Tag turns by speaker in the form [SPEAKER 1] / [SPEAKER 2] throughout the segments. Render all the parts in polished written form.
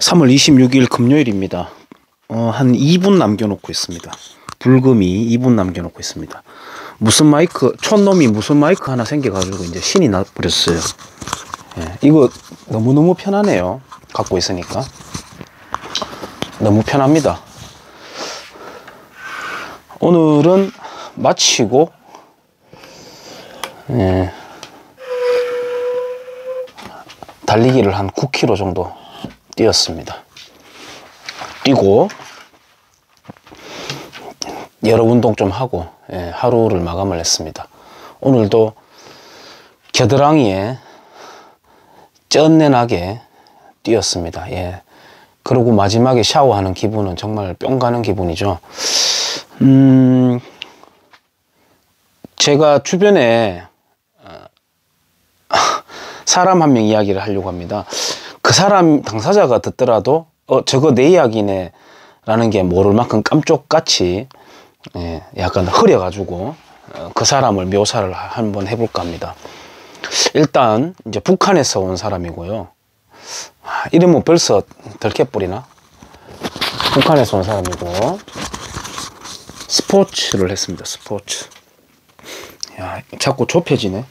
[SPEAKER 1] 3월 26일 금요일입니다. 한 2분 남겨놓고 있습니다. 불금이 2분 남겨놓고 있습니다. 무슨 마이크, 촌놈이 무슨 마이크 하나 생겨가지고 이제 신이 나버렸어요. 예, 이거 너무너무 편하네요. 갖고 있으니까. 너무 편합니다. 오늘은 마치고, 예, 달리기를 한 9km 정도 뛰었습니다. 뛰고 여러 운동 좀 하고, 예, 하루를 마감을 했습니다. 오늘도 겨드랑이에 쩐내나게 뛰었습니다. 예. 그리고 마지막에 샤워하는 기분은 정말 뿅 가는 기분이죠. 제가 주변에 사람 한 명 이야기를 하려고 합니다. 그 사람 당사자가 듣더라도 저거 내 이야기네 라는 게 모를 만큼 깜쪽같이, 예, 약간 흐려가지고 그 사람을 묘사를 한번 해볼까 합니다. 일단 이제 북한에서 온 사람이고요. 이름은 벌써 덜케뿌리나? 북한에서 온 사람이고 스포츠를 했습니다. 스포츠. 야, 자꾸 좁혀지네.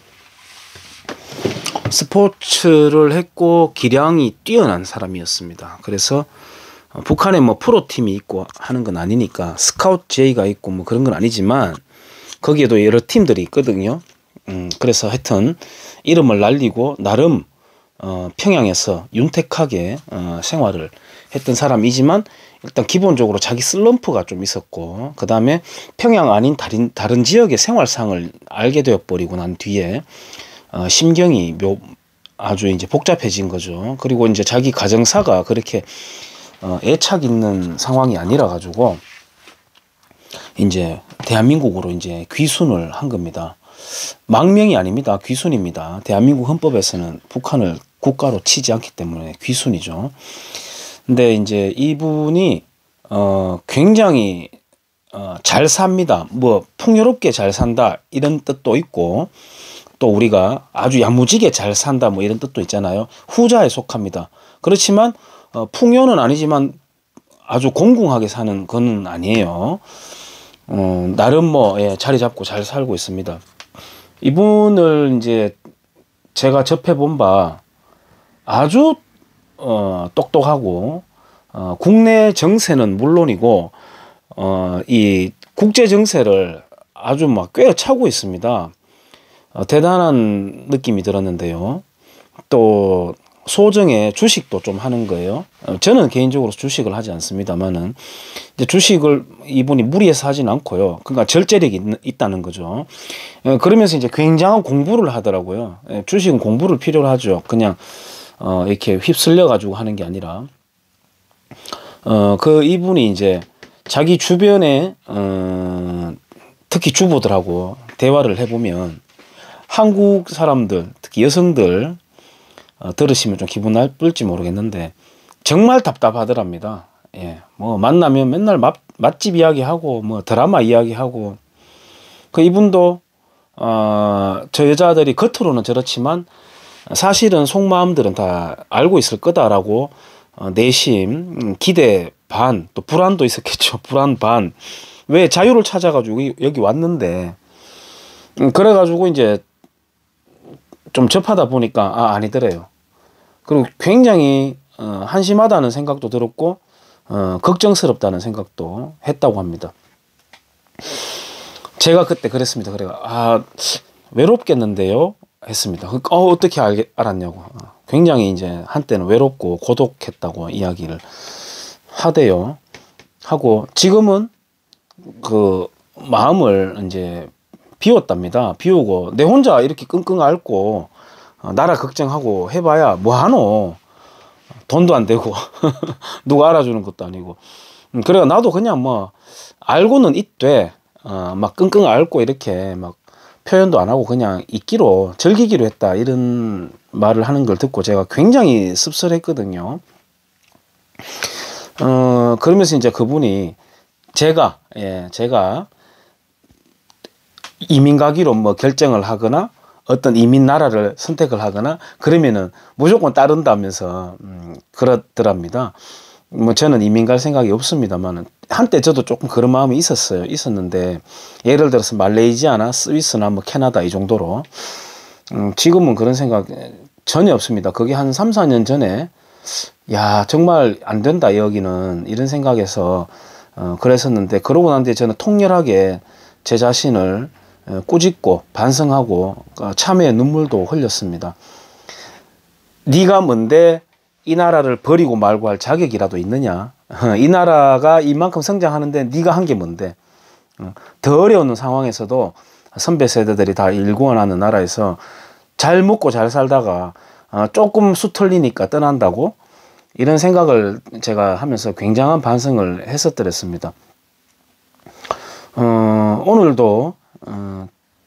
[SPEAKER 1] 스포츠를 했고 기량이 뛰어난 사람이었습니다. 그래서 북한에 뭐 프로팀이 있고 하는 건 아니니까 스카우트 제의가 있고 뭐 그런 건 아니지만 거기에도 여러 팀들이 있거든요. 그래서 하여튼 이름을 날리고 나름 평양에서 윤택하게 생활을 했던 사람이지만 일단 기본적으로 자기 슬럼프가 좀 있었고, 그 다음에 평양 아닌 다른 지역의 생활상을 알게 되어버리고 난 뒤에 심경이 아주 이제 복잡해진 거죠. 그리고 이제 자기 가정사가 그렇게 애착 있는 상황이 아니라 가지고 이제 대한민국으로 이제 귀순을 한 겁니다. 망명이 아닙니다. 귀순입니다. 대한민국 헌법에서는 북한을 국가로 치지 않기 때문에 귀순이죠. 근데 이제 이분이 굉장히 잘 삽니다. 뭐 풍요롭게 잘 산다 이런 뜻도 있고, 또 우리가 아주 야무지게 잘 산다 뭐 이런 뜻도 있잖아요. 후자에 속합니다. 그렇지만 풍요는 아니지만 아주 공공하게 사는 건 아니에요. 나름 뭐, 예, 자리 잡고 잘 살고 있습니다. 이분을 이제 제가 접해본 바 아주 똑똑하고 국내 정세는 물론이고 이 국제 정세를 아주 막 꿰차고 있습니다. 대단한 느낌이 들었는데요. 또 소정의 주식도 좀 하는 거예요. 저는 개인적으로 주식을 하지 않습니다만은 이제 주식을 이분이 무리해서 하진 않고요. 그러니까 절제력이 있다는 거죠. 그러면서 이제 굉장한 공부를 하더라고요. 주식은 공부를 필요로 하죠. 그냥 이렇게 휩쓸려 가지고 하는 게 아니라 그 이분이 이제 자기 주변에 특히 주부들하고 대화를 해보면 한국 사람들, 특히 여성들 들으시면 좀 기분 나쁠지 모르겠는데 정말 답답하더랍니다. 예, 뭐 만나면 맨날 맛집 이야기하고 뭐 드라마 이야기하고, 그 이분도 저 여자들이 겉으로는 저렇지만 사실은 속마음들은 다 알고 있을 거다라고 내심 기대 반, 또 불안도 있었겠죠. 불안 반. 왜 자유를 찾아가지고 여기 왔는데, 그래가지고 이제 좀 접하다 보니까 아니더래요. 그리고 굉장히 한심하다는 생각도 들었고 걱정스럽다는 생각도 했다고 합니다. 제가 그때 그랬습니다. 그래가 외롭겠는데요 했습니다. 어떻게 알았냐고. 굉장히 이제 한때는 외롭고 고독했다고 이야기를 하대요. 하고 지금은 그 마음을 이제 비웠답니다. 비우고 내 혼자 이렇게 끙끙 앓고 나라 걱정하고 해봐야 뭐하노. 돈도 안 되고 누가 알아주는 것도 아니고. 그래가 나도 그냥 뭐 알고는 있되 막 끙끙 앓고 이렇게 막 표현도 안 하고 그냥 있기로 즐기기로 했다 이런 말을 하는 걸 듣고 제가 굉장히 씁쓸했거든요. 그러면서 이제 그분이 제가 이민 가기로 뭐 결정을 하거나 어떤 이민 나라를 선택을 하거나 그러면은 무조건 따른다면서 그러더랍니다. 뭐 저는 이민 갈 생각이 없습니다만 한때 저도 조금 그런 마음이 있었는데 예를 들어서 말레이시아나 스위스나 뭐 캐나다 이 정도로 지금은 그런 생각 전혀 없습니다. 그게 한 3, 4년 전에 야 정말 안 된다 여기는 이런 생각에서 그랬었는데 그러고 난 뒤에 저는 통렬하게 제 자신을 꾸짖고 반성하고 참회의 눈물도 흘렸습니다. 네가 뭔데 이 나라를 버리고 말고 할 자격이라도 있느냐? 이 나라가 이만큼 성장하는데 네가 한 게 뭔데? 더 어려운 상황에서도 선배 세대들이 다 일구어나는 나라에서 잘 먹고 잘 살다가 조금 수틀리니까 떠난다고? 이런 생각을 제가 하면서 굉장한 반성을 했었더랬습니다. 오늘도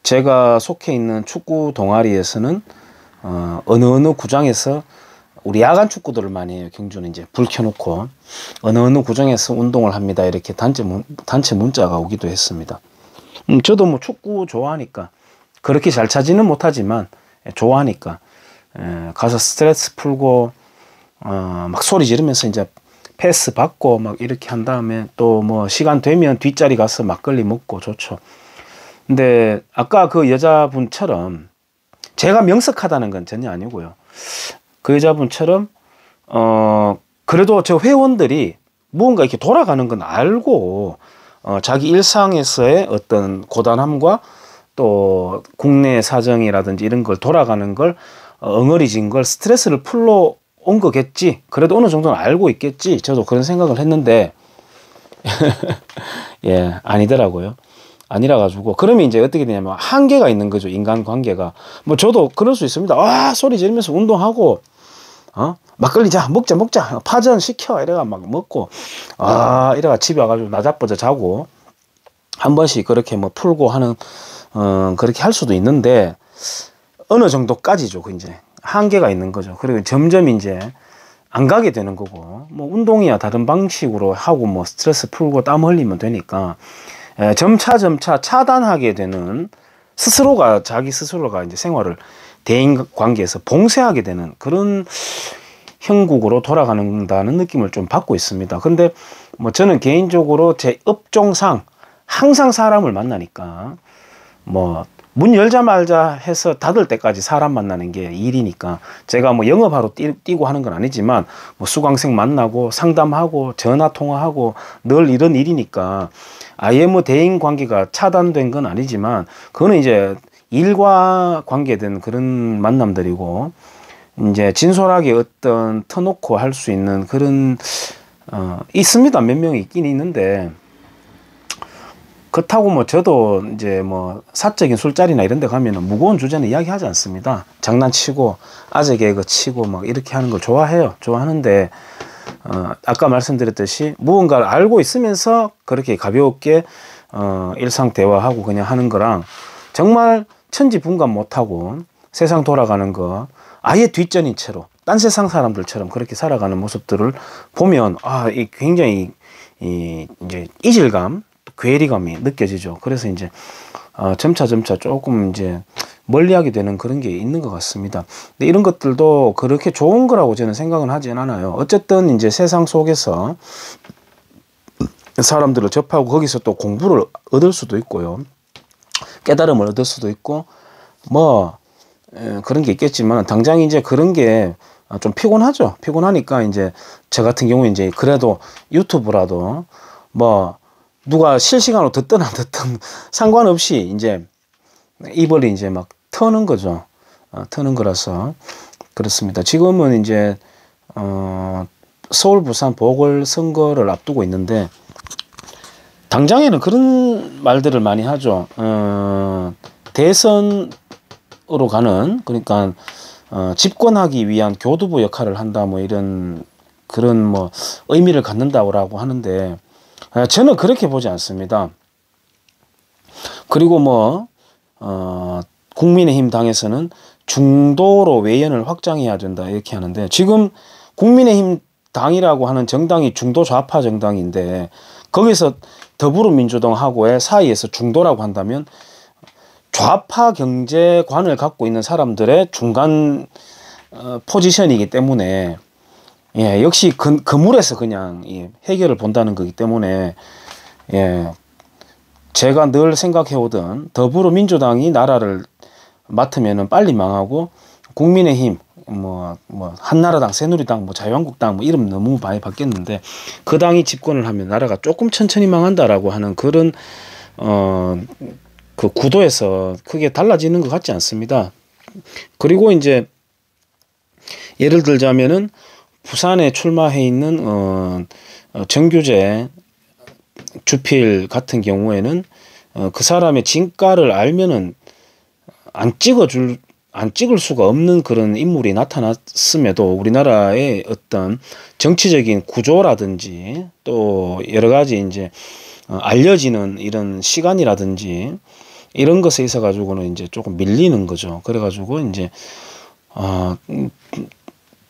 [SPEAKER 1] 제가 속해 있는 축구 동아리에서는 어느 구장에서 우리 야간 축구들을 많이 해요. 경주는 이제 불 켜놓고 어느 구장에서 운동을 합니다. 이렇게 단체 문자가 오기도 했습니다. 저도 뭐 축구 좋아하니까 그렇게 잘 차지는 못하지만 좋아하니까 가서 스트레스 풀고 막 소리 지르면서 이제 패스 받고 막 이렇게 한 다음에 또 뭐 시간 되면 뒷자리 가서 막걸리 먹고 좋죠. 근데 아까 그 여자분처럼 제가 명석하다는 건 전혀 아니고요. 그 여자분처럼 그래도 저 회원들이 무언가 이렇게 돌아가는 건 알고 자기 일상에서의 어떤 고단함과 또 국내 사정이라든지 이런 걸 돌아가는 걸 엉어리진 걸 스트레스를 풀러 온 거겠지. 그래도 어느 정도는 알고 있겠지. 저도 그런 생각을 했는데 예, 아니더라고요. 아니라 가지고 그러면 이제 어떻게 되냐면 한계가 있는 거죠. 인간관계가. 뭐 저도 그럴 수 있습니다. 소리 지르면서 운동하고 막걸리 자 먹자 파전 시켜 이래가 막 먹고 이래가 집에 와가지고 나자빠져 자고 한 번씩 그렇게 뭐 풀고 하는 그렇게 할 수도 있는데 어느 정도까지죠. 그 이제 한계가 있는 거죠. 그리고 점점 이제 안 가게 되는 거고 뭐 운동이야 다른 방식으로 하고 뭐 스트레스 풀고 땀 흘리면 되니까 점차 차단하게 되는 자기 스스로가 이제 생활을 대인 관계에서 봉쇄하게 되는 그런 형국으로 돌아가는다는 느낌을 좀 받고 있습니다. 근데 뭐 저는 개인적으로 제 업종상 항상 사람을 만나니까 뭐 문 열자마자 해서 닫을 때까지 사람 만나는 게 일이니까 제가 뭐 영업하러 뛰고 하는 건 아니지만 뭐 수강생 만나고 상담하고 전화 통화하고 늘 이런 일이니까 아예 뭐 대인 관계가 차단된 건 아니지만 그거는 이제 일과 관계된 그런 만남들이고 이제 진솔하게 어떤 터놓고 할 수 있는 그런 있습니다. 몇 명이 있긴 있는데 그렇다고 뭐 저도 이제 뭐 사적인 술자리나 이런 데 가면은 무거운 주제는 이야기하지 않습니다. 장난치고 아재 개그 치고 막 이렇게 하는 걸 좋아해요. 좋아하는데 아까 말씀드렸듯이 무언가를 알고 있으면서 그렇게 가볍게 일상 대화하고 그냥 하는 거랑 정말 천지분간 못하고 세상 돌아가는 거 아예 뒷전인 채로 딴 세상 사람들처럼 그렇게 살아가는 모습들을 보면 굉장히 이제 이질감, 괴리감이 느껴지죠. 그래서 이제 점차 조금 이제 멀리하게 되는 그런 게 있는 것 같습니다. 근데 이런 것들도 그렇게 좋은 거라고 저는 생각은 하진 않아요. 어쨌든 이제 세상 속에서 사람들을 접하고 거기서 또 공부를 얻을 수도 있고요. 깨달음을 얻을 수도 있고 뭐 그런 게 있겠지만 당장 이제 그런 게 좀 피곤하죠. 피곤하니까 이제 저 같은 경우에 이제 그래도 유튜브라도 뭐 누가 실시간으로 듣든 안 듣든 상관없이 이제 입을 이제 막 터는 거죠. 터는 거라서 그렇습니다. 지금은 이제 서울, 부산 보궐선거를 앞두고 있는데 당장에는 그런 말들을 많이 하죠. 대선으로 가는 그러니까 집권하기 위한 교두보 역할을 한다 뭐 이런 그런 뭐 의미를 갖는다고 하는데 저는 그렇게 보지 않습니다. 그리고 뭐 국민의힘 당에서는 중도로 외연을 확장해야 된다 이렇게 하는데 지금 국민의힘 당이라고 하는 정당이 중도 좌파 정당인데 거기서 더불어민주당하고의 사이에서 중도라고 한다면 좌파 경제관을 갖고 있는 사람들의 중간 포지션이기 때문에 예, 역시 그물에서 그냥 예, 해결을 본다는 거기 때문에 예, 제가 늘 생각해오던 더불어민주당이 나라를 맡으면은 빨리 망하고 국민의힘 뭐 한나라당, 새누리당, 뭐 자유한국당 뭐 이름 너무 많이 바뀌었는데 그 당이 집권을 하면 나라가 조금 천천히 망한다라고 하는 그런 그 구도에서 크게 달라지는 것 같지 않습니다. 그리고 이제 예를 들자면은 부산에 출마해 있는 정규재 주필 같은 경우에는 그 사람의 진가를 알면은 안 찍을 수가 없는 그런 인물이 나타났음에도 우리나라의 어떤 정치적인 구조라든지 또 여러 가지 이제 알려지는 이런 시간이라든지 이런 것에 있어 가지고는 이제 조금 밀리는 거죠. 그래 가지고 이제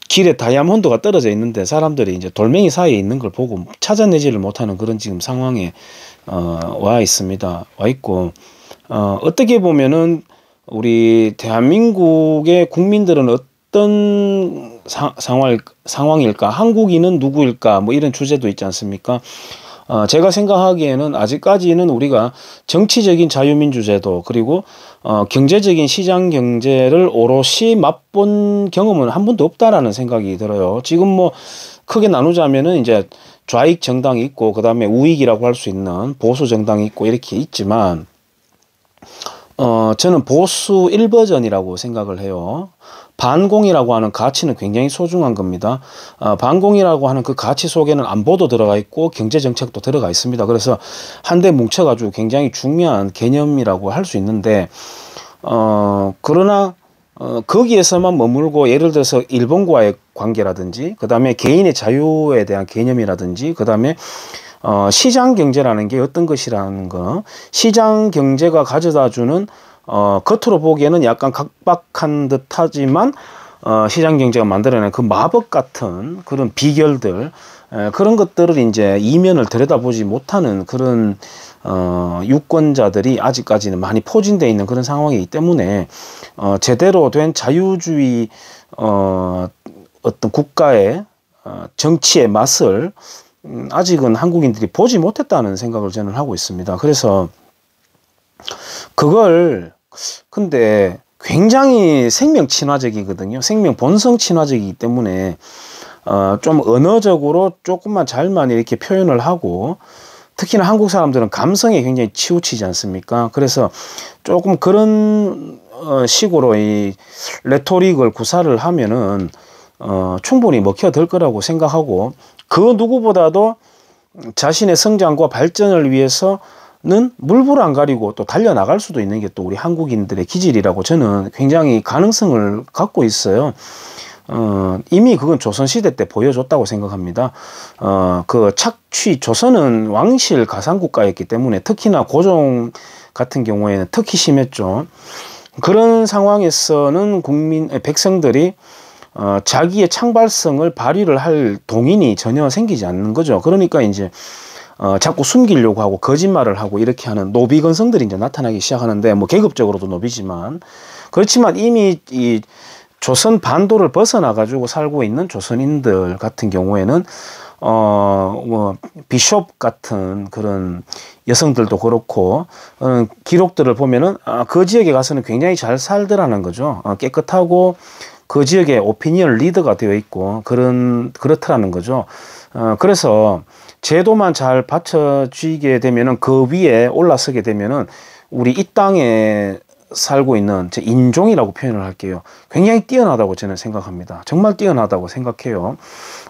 [SPEAKER 1] 길에 다이아몬드가 떨어져 있는데 사람들이 이제 돌멩이 사이에 있는 걸 보고 찾아내지를 못하는 그런 지금 상황에 와 있습니다. 와 있고 어떻게 보면은 우리 대한민국의 국민들은 어떤 상황일까? 한국인은 누구일까? 뭐 이런 주제도 있지 않습니까? 제가 생각하기에는 아직까지는 우리가 정치적인 자유민주제도 그리고 경제적인 시장 경제를 오롯이 맛본 경험은 한 번도 없다라는 생각이 들어요. 지금 뭐 크게 나누자면은 이제 좌익 정당이 있고 그다음에 우익이라고 할 수 있는 보수 정당이 있고 이렇게 있지만 저는 보수 1버전이라고 생각을 해요. 반공이라고 하는 가치는 굉장히 소중한 겁니다. 반공이라고 하는 그 가치 속에는 안보도 들어가 있고 경제정책도 들어가 있습니다. 그래서 한데 뭉쳐가지고 굉장히 중요한 개념이라고 할 수 있는데 그러나 거기에서만 머물고 예를 들어서 일본과의 관계라든지 그 다음에 개인의 자유에 대한 개념이라든지 그 다음에 시장 경제라는 게 어떤 것이라는 거, 시장 경제가 가져다주는 겉으로 보기에는 약간 각박한 듯하지만 시장 경제가 만들어내는 그 마법 같은 그런 비결들, 그런 것들을 이제 이면을 들여다보지 못하는 그런 유권자들이 아직까지는 많이 포진되어 있는 그런 상황이기 때문에 제대로 된 자유주의 어떤 국가의 정치의 맛을 아직은 한국인들이 보지 못했다는 생각을 저는 하고 있습니다. 그래서 그걸 근데 굉장히 생명 친화적이거든요. 생명 본성 친화적이기 때문에 좀 언어적으로 조금만 잘만 이렇게 표현을 하고 특히나 한국 사람들은 감성에 굉장히 치우치지 않습니까? 그래서 조금 그런 식으로 이 레토릭을 구사를 하면은 충분히 먹혀들 거라고 생각하고 그 누구보다도 자신의 성장과 발전을 위해서는 물불 안 가리고 또 달려나갈 수도 있는 게 또 우리 한국인들의 기질이라고 저는 굉장히 가능성을 갖고 있어요. 이미 그건 조선시대 때 보여줬다고 생각합니다. 그 조선은 왕실 가상국가였기 때문에 특히나 고종 같은 경우에는 특히 심했죠. 그런 상황에서는 백성들이 자기의 창발성을 발휘를 할 동인이 전혀 생기지 않는 거죠. 그러니까 이제 자꾸 숨기려고 하고 거짓말을 하고 이렇게 하는 노비건성들이 이제 나타나기 시작하는데 뭐 계급적으로도 노비지만 그렇지만 이미 이 조선 반도를 벗어나 가지고 살고 있는 조선인들 같은 경우에는 뭐 비숍 같은 그런 여성들도 그렇고 기록들을 보면은 그 지역에 가서는 굉장히 잘 살더라는 거죠. 깨끗하고 그 지역에 오피니언 리더가 되어 있고 그렇더라는 거죠. 그래서 제도만 잘 받쳐지게 되면은 그 위에 올라서게 되면은 우리 이 땅에 살고 있는 제 인종이라고 표현을 할게요. 굉장히 뛰어나다고 저는 생각합니다. 정말 뛰어나다고 생각해요.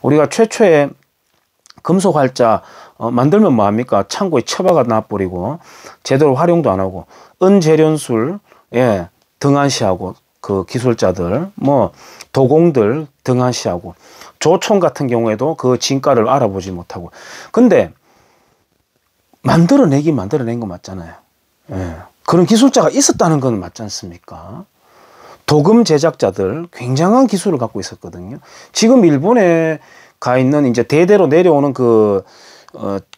[SPEAKER 1] 우리가 최초의 금속 활자 만들면 뭐합니까? 창고에 처박아 놔버리고 제대로 활용도 안 하고 은재련술 등한시하고 그 기술자들 뭐 도공들 등한시하고 조총 같은 경우에도 그 진가를 알아보지 못하고 근데 만들어낸 거 맞잖아요. 그런 기술자가 있었다는 건 맞지 않습니까? 도금 제작자들 굉장한 기술을 갖고 있었거든요. 지금 일본에 가 있는 이제 대대로 내려오는 그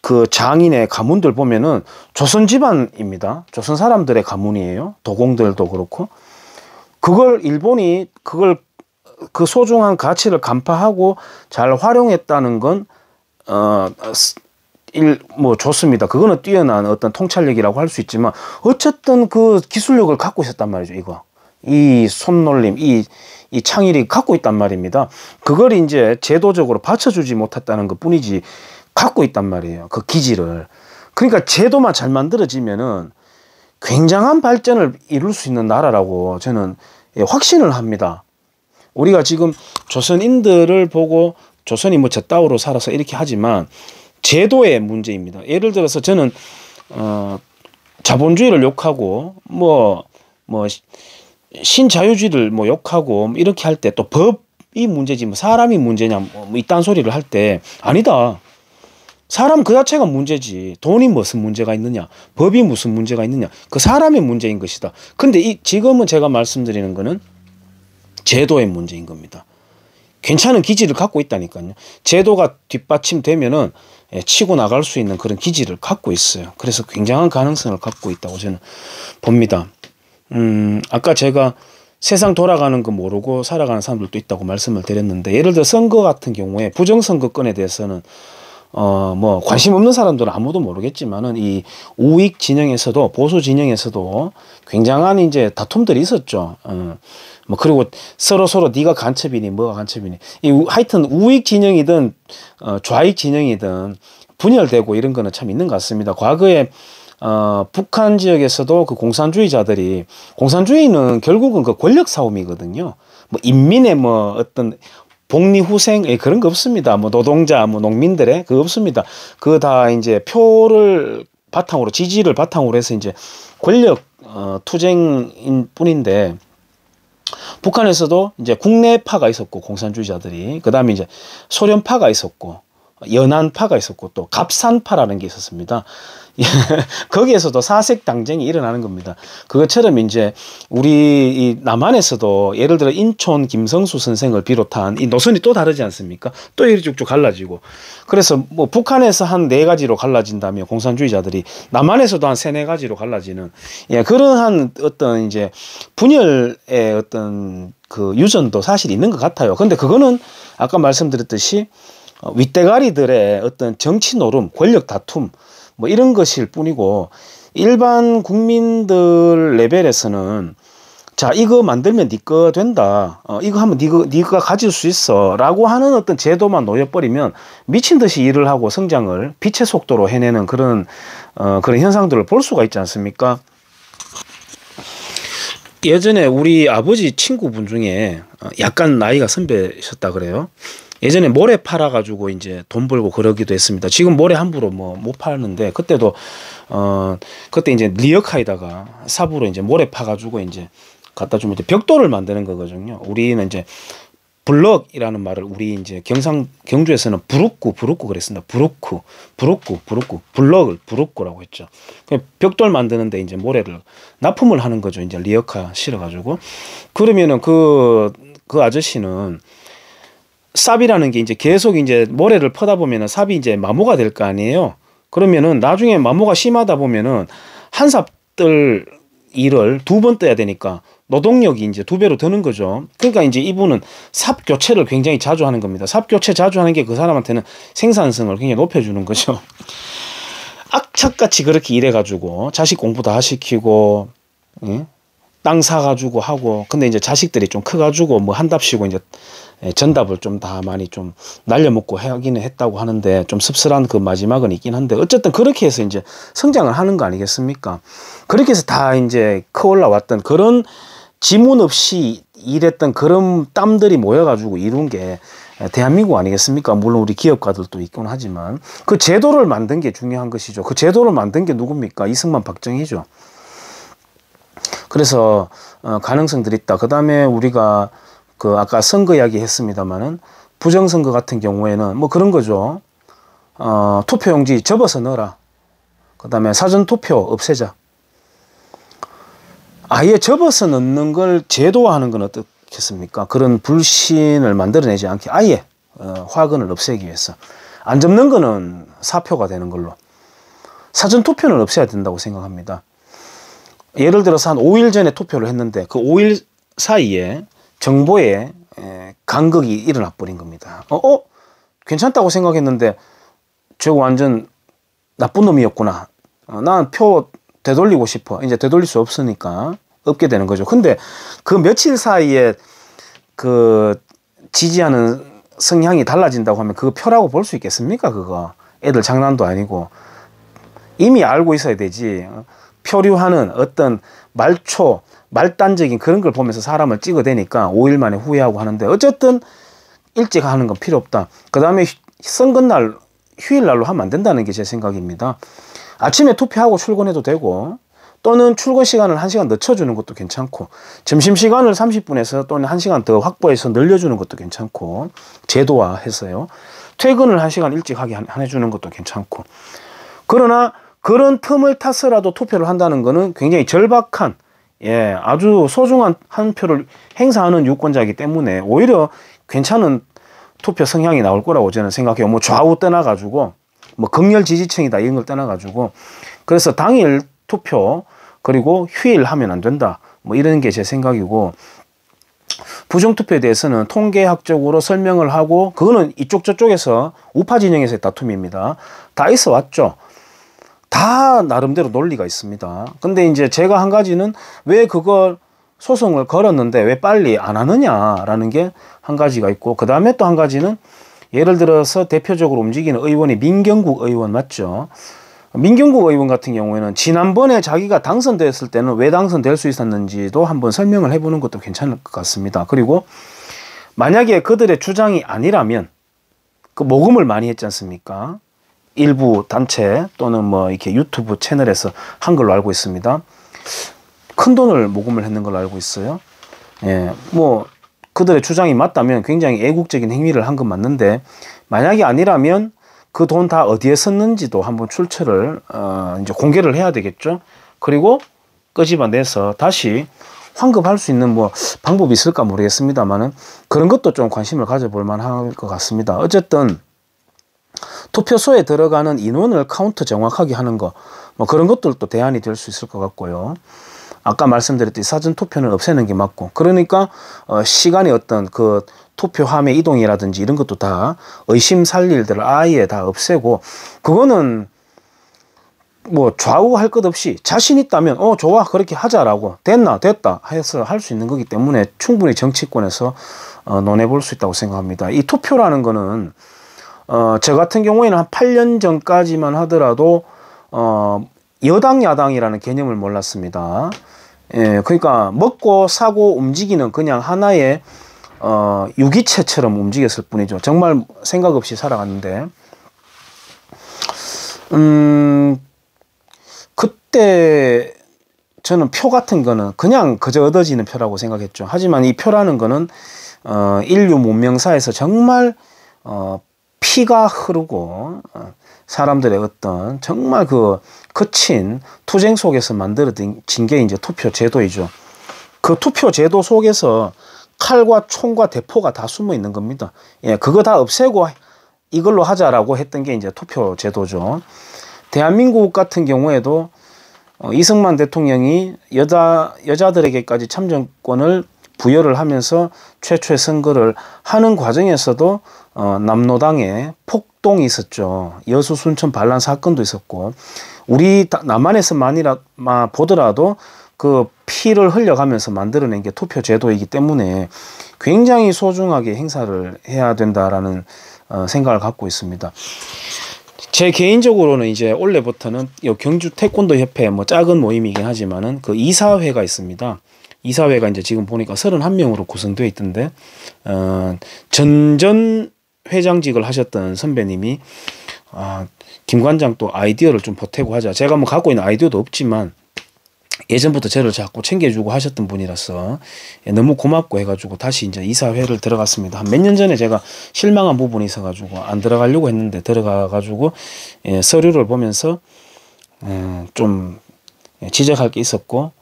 [SPEAKER 1] 그 장인의 가문들 보면은 조선 집안입니다. 조선 사람들의 가문이에요. 도공들도 그렇고. 그걸 일본이 그 소중한 가치를 간파하고 잘 활용했다는 건 뭐 좋습니다. 그거는 뛰어난 어떤 통찰력이라고 할 수 있지만 어쨌든 그 기술력을 갖고 있었단 말이죠. 이 손놀림, 이 창의력이 갖고 있단 말입니다. 그걸 이제 제도적으로 받쳐주지 못했다는 것 뿐이지 갖고 있단 말이에요. 그 기질을. 그러니까 제도만 잘 만들어지면은 굉장한 발전을 이룰 수 있는 나라라고 저는 확신을 합니다. 우리가 지금 조선인들을 보고 조선이 뭐 저따위로 살아서 이렇게 하지만 제도의 문제입니다. 예를 들어서 저는 자본주의를 욕하고 뭐 신자유주의를 뭐 욕하고 이렇게 할 때 또 법이 문제지 뭐 사람이 문제냐 뭐 이딴 소리를 할 때 아니다. 사람 그 자체가 문제지. 돈이 무슨 문제가 있느냐, 법이 무슨 문제가 있느냐, 그 사람의 문제인 것이다. 근데 지금은 제가 말씀드리는 거는 제도의 문제인 겁니다. 괜찮은 기질을 갖고 있다니까요. 제도가 뒷받침되면은 치고 나갈 수 있는 그런 기질을 갖고 있어요. 그래서 굉장한 가능성을 갖고 있다고 저는 봅니다. 아까 제가 세상 돌아가는 거 모르고 살아가는 사람들도 있다고 말씀을 드렸는데, 예를 들어 선거 같은 경우에 부정선거권에 대해서는 뭐 관심 없는 사람들은 아무도 모르겠지만은 이 우익 진영에서도 보수 진영에서도 굉장한 이제 다툼들이 있었죠. 뭐 그리고 서로 네가 간첩이니 뭐가 간첩이니 하여튼 우익 진영이든 좌익 진영이든 분열되고 이런 거는 참 있는 것 같습니다. 과거에 북한 지역에서도 그 공산주의는 결국은 그 권력 싸움이거든요. 뭐 인민의 뭐 어떤 복리후생 그런 거 없습니다. 뭐 노동자, 뭐 농민들의 그거 없습니다. 그거 다 이제 표를 바탕으로, 지지를 바탕으로 해서 이제 권력 투쟁인 뿐인데, 북한에서도 이제 국내파가 있었고 공산주의자들이, 그다음에 이제 소련파가 있었고 연안파가 있었고 또 갑산파라는 게 있었습니다. 거기에서도 사색 당쟁이 일어나는 겁니다. 그것처럼 이제 우리 이 남한에서도 예를 들어 인촌 김성수 선생을 비롯한 이 노선이 또 다르지 않습니까? 또 이렇게 쭉쭉 갈라지고. 그래서 뭐 북한에서 한 4가지로 갈라진다면 공산주의자들이 남한에서도 한 3-4가지로 갈라지는, 그러한 어떤 이제 분열의 어떤 그 유전도 사실 있는 것 같아요. 근데 그거는 아까 말씀드렸듯이 윗대가리들의 어떤 정치 노름, 권력 다툼 뭐 이런 것일 뿐이고, 일반 국민들 레벨에서는 자 이거 만들면 네 거 된다, 이거 하면 네가 가질 수 있어 라고 하는 어떤 제도만 놓여버리면 미친 듯이 일을 하고 성장을 빛의 속도로 해내는 그런 현상들을 볼 수가 있지 않습니까? 예전에 우리 아버지 친구분 중에 약간 나이가 선배셨다 그래요. 예전에 모래 팔아가지고 이제 돈 벌고 그러기도 했습니다. 지금 모래 함부로 뭐 못 파는데, 그때도, 그때 이제 리어카에다가 삽으로 이제 모래 파가지고 이제 갖다 주면 이제 벽돌을 만드는 거거든요. 우리는 이제 블럭이라는 말을 우리 이제 경주에서는 부루쿠 그랬습니다. 부루쿠, 블럭을 부루쿠라고 했죠. 벽돌 만드는데 이제 모래를 납품을 하는 거죠. 이제 리어카 실어가지고. 그러면은 그 아저씨는 삽이라는 게 이제 계속 이제 모래를 퍼다 보면은 삽이 이제 마모가 될 거 아니에요. 그러면은 나중에 마모가 심하다 보면은 한 삽들 일을 2번 떠야 되니까 노동력이 이제 2배로 드는 거죠. 그러니까 이제 이분은 삽 교체를 굉장히 자주 하는 겁니다. 삽 교체 자주 하는 게 그 사람한테는 생산성을 굉장히 높여주는 거죠. 악착같이 그렇게 일해가지고 자식 공부 다 시키고, 땅 사가지고 하고, 근데 이제 자식들이 좀 커가지고 뭐 한답시고 이제 전답을 좀 다 많이 좀 날려먹고 하기는 했다고 하는데, 좀 씁쓸한 그 마지막은 있긴 한데, 어쨌든 그렇게 해서 이제 성장을 하는 거 아니겠습니까? 그렇게 해서 다 이제 커 올라왔던 그런 지문 없이 일했던 그런 땀들이 모여가지고 이룬 게 대한민국 아니겠습니까? 물론 우리 기업가들도 있긴 하지만 그 제도를 만든 게 중요한 것이죠. 그 제도를 만든 게 누굽니까? 이승만, 박정희죠. 그래서 가능성들이 있다. 그 다음에 우리가 그 아까 선거 이야기 했습니다만은 부정선거 같은 경우에는 뭐 그런 거죠. 투표용지 접어서 넣어라. 그 다음에 사전투표 없애자. 아예 접어서 넣는 걸 제도화하는 건 어떻겠습니까? 그런 불신을 만들어내지 않게 아예 화근을 없애기 위해서 안 접는 거는 사표가 되는 걸로. 사전투표는 없애야 된다고 생각합니다. 예를 들어서 한 5일 전에 투표를 했는데 그 5일 사이에 정보에 간극이 일어나 버린 겁니다. 괜찮다고 생각했는데 저 완전 나쁜 놈이었구나. 난 표 되돌리고 싶어. 이제 되돌릴 수 없으니까 없게 되는 거죠. 근데 그 며칠 사이에 그 지지하는 성향이 달라진다고 하면 그 표라고 볼 수 있겠습니까? 그거 애들 장난도 아니고 이미 알고 있어야 되지. 표류하는 어떤 말초 말단적인 그런 걸 보면서 사람을 찍어대니까 5일 만에 후회하고 하는데 어쨌든 일찍 하는 건 필요 없다. 그 다음에 선거날 휴일날로 하면 안 된다는 게 제 생각입니다. 아침에 투표하고 출근해도 되고 또는 출근 시간을 1시간 늦춰주는 것도 괜찮고 점심시간을 30분에서 또는 1시간 더 확보해서 늘려주는 것도 괜찮고 제도화해서요. 퇴근을 1시간 일찍 하게 해주는 것도 괜찮고 그러나 그런 틈을 타서라도 투표를 한다는 것은 굉장히 절박한 아주 소중한 한 표를 행사하는 유권자이기 때문에 오히려 괜찮은 투표 성향이 나올 거라고 저는 생각해요. 뭐 좌우 떠나가지고 뭐 극렬 지지층이다 이런 걸 떠나가지고 그래서 당일 투표 그리고 휴일 하면 안 된다 뭐 이런 게 제 생각이고 부정투표에 대해서는 통계학적으로 설명을 하고 그거는 이쪽 저쪽에서 우파 진영에서의 다툼입니다. 다 있어 왔죠. 다 나름대로 논리가 있습니다. 근데 이제 제가 한 가지는 왜 그걸 소송을 걸었는데 왜 빨리 안 하느냐라는 게 한 가지가 있고 그 다음에 또 한 가지는 예를 들어서 대표적으로 움직이는 의원이 민경국 의원 맞죠? 민경국 의원 같은 경우에는 지난번에 자기가 당선됐을 때는 왜 당선될 수 있었는지도 한번 설명을 해보는 것도 괜찮을 것 같습니다. 그리고 만약에 그들의 주장이 아니라면 그 모금을 많이 했지 않습니까? 일부 단체 또는 뭐 이렇게 유튜브 채널에서 한 걸로 알고 있습니다. 큰 돈을 모금을 했는 걸로 알고 있어요. 뭐 그들의 주장이 맞다면 굉장히 애국적인 행위를 한 건 맞는데 만약에 아니라면 그 돈 다 어디에 썼는지도 한번 출처를 이제 공개를 해야 되겠죠. 그리고 끄집어내서 다시 환급할 수 있는 뭐 방법이 있을까 모르겠습니다만은 그런 것도 좀 관심을 가져볼 만할 것 같습니다. 어쨌든 투표소에 들어가는 인원을 카운트 정확하게 하는 거 뭐 그런 것들도 대안이 될 수 있을 것 같고요. 아까 말씀드렸듯이 사전투표는 없애는 게 맞고 그러니까 시간의 어떤 그 투표함의 이동이라든지 이런 것도 다 의심 살 일들을 아예 다 없애고 그거는 뭐 좌우할 것 없이 자신 있다면 좋아 그렇게 하자라고 됐다 해서 할 수 있는 거기 때문에 충분히 정치권에서 논해 볼 수 있다고 생각합니다. 이 투표라는 거는 저 같은 경우에는 한 8년 전까지만 하더라도 여당 야당이라는 개념을 몰랐습니다. 그러니까 먹고 사고 움직이는 그냥 하나의 유기체처럼 움직였을 뿐이죠. 정말 생각 없이 살아갔는데 그때 저는 표 같은 거는 그냥 그저 얻어지는 표라고 생각했죠. 하지만 이 표라는 거는 인류 문명사에서 정말 피가 흐르고 사람들의 어떤 정말 그 거친 투쟁 속에서 만들어진 게 이제 투표 제도이죠. 그 투표 제도 속에서 칼과 총과 대포가 다 숨어 있는 겁니다. 그거 다 없애고 이걸로 하자라고 했던 게 이제 투표 제도죠. 대한민국 같은 경우에도 이승만 대통령이 여자들에게까지 참정권을 부여를 하면서 최초의 선거를 하는 과정에서도 남로당에 폭동이 있었죠. 여수 순천 반란 사건도 있었고 우리 남한에서만이라 보더라도 그 피를 흘려가면서 만들어낸 게 투표 제도이기 때문에 굉장히 소중하게 행사를 해야 된다라는 생각을 갖고 있습니다. 제 개인적으로는 이제 올해부터는 경주 태권도 협회 뭐 작은 모임이긴 하지만은 그 이사회가 있습니다. 이사회가 이제 지금 보니까 31명으로 구성되어 있던데 전전 회장직을 하셨던 선배님이 김 관장 또 아이디어를 좀 보태고 하자. 제가 뭐 갖고 있는 아이디어도 없지만 예전부터 저를 자꾸 챙겨주고 하셨던 분이라서 너무 고맙고 해가지고 다시 이제 이사회를 들어갔습니다. 한 몇 년 전에 제가 실망한 부분이 있어가지고 안 들어가려고 했는데 들어가가지고 서류를 보면서 좀 지적할 게 있었고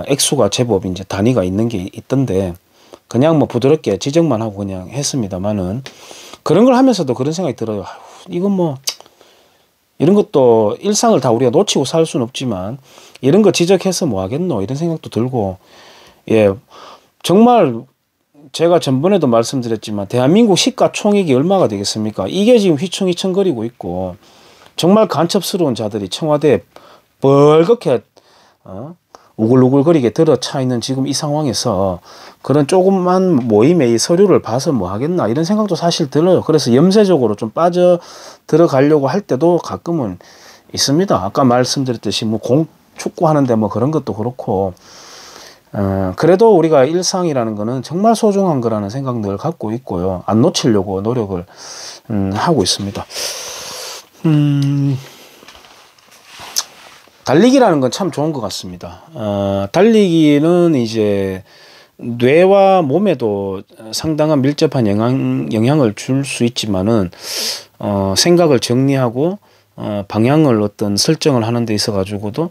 [SPEAKER 1] 액수가 제법 이제 단위가 있는 게 있던데 그냥 뭐 부드럽게 지적만 하고 그냥 했습니다만은 그런 걸 하면서도 그런 생각이 들어요. 이건 뭐 이런 것도 일상을 다 우리가 놓치고 살 수는 없지만 이런 거 지적해서 뭐 하겠노 이런 생각도 들고 예 정말 제가 전번에도 말씀드렸지만 대한민국 시가총액이 얼마가 되겠습니까? 이게 지금 휘청휘청거리고 있고 정말 간첩스러운 자들이 청와대에 벌겋게 우글우글거리게 들어차 있는 지금 이 상황에서 그런 조금만 모임의 이 서류를 봐서 뭐 하겠나 이런 생각도 사실 들어요. 그래서 염세적으로 좀 빠져 들어가려고 할 때도 가끔은 있습니다. 아까 말씀드렸듯이 뭐 축구 하는데 뭐 그런 것도 그렇고 그래도 우리가 일상이라는 거는 정말 소중한 거라는 생각 늘 갖고 있고요. 안 놓치려고 노력을 하고 있습니다. 달리기라는 건 참 좋은 것 같습니다. 달리기는 이제 뇌와 몸에도 상당한 밀접한 영향을 줄 수 있지만은 생각을 정리하고 방향을 어떤 설정을 하는 데 있어 가지고도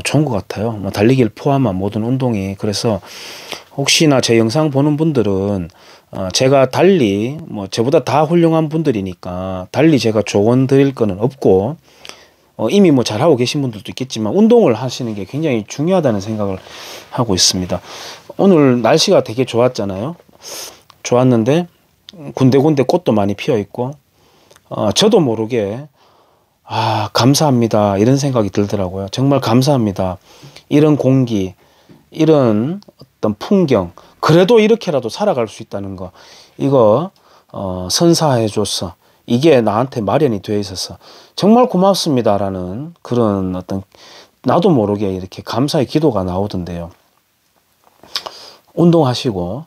[SPEAKER 1] 좋은 것 같아요. 뭐 달리기를 포함한 모든 운동이. 그래서 혹시나 제 영상 보는 분들은 제가 달리 뭐 저보다 다 훌륭한 분들이니까 달리 제가 조언 드릴 거는 없고 이미 뭐 잘하고 계신 분들도 있겠지만 운동을 하시는 게 굉장히 중요하다는 생각을 하고 있습니다. 오늘 날씨가 되게 좋았잖아요. 좋았는데 군데군데 꽃도 많이 피어 있고 저도 모르게 감사합니다 이런 생각이 들더라고요. 정말 감사합니다. 이런 공기, 이런 어떤 풍경, 그래도 이렇게라도 살아갈 수 있다는 거, 이거 선사해 줬어. 이게 나한테 마련이 되어 있어서 정말 고맙습니다라는 그런 어떤 나도 모르게 이렇게 감사의 기도가 나오던데요. 운동하시고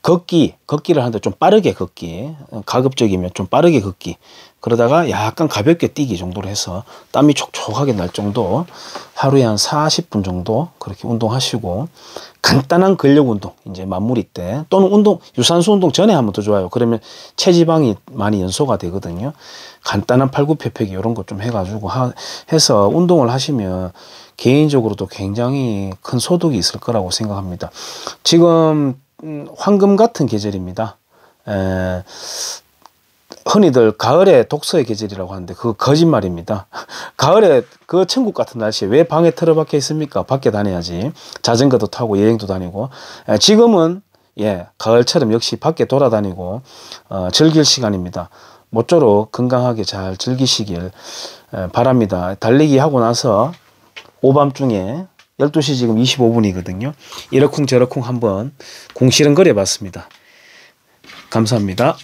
[SPEAKER 1] 걷기를 하는데 좀 빠르게 걷기, 가급적이면 좀 빠르게 걷기, 그러다가 약간 가볍게 뛰기 정도로 해서 땀이 촉촉하게 날 정도 하루에 한 40분 정도 그렇게 운동하시고 간단한 근력 운동 이제 마무리 때 또는 유산소 운동 전에 하면 더 좋아요. 그러면 체지방이 많이 연소가 되거든요. 간단한 팔굽혀펴기 이런 거 좀 해가지고 해서 운동을 하시면 개인적으로도 굉장히 큰 소득이 있을 거라고 생각합니다. 지금 황금 같은 계절입니다. 흔히들 가을에 독서의 계절이라고 하는데 그거 거짓말입니다. 가을에 그 천국 같은 날씨에 왜 방에 틀어박혀 있습니까? 밖에 다녀야지. 자전거도 타고 여행도 다니고. 지금은 가을처럼 역시 밖에 돌아다니고 즐길 시간입니다. 모쪼록 건강하게 잘 즐기시길 바랍니다. 달리기 하고 나서 오밤중에 12시 지금 25분이거든요. 이러쿵저러쿵 한번 궁시렁거려 봤습니다. 감사합니다.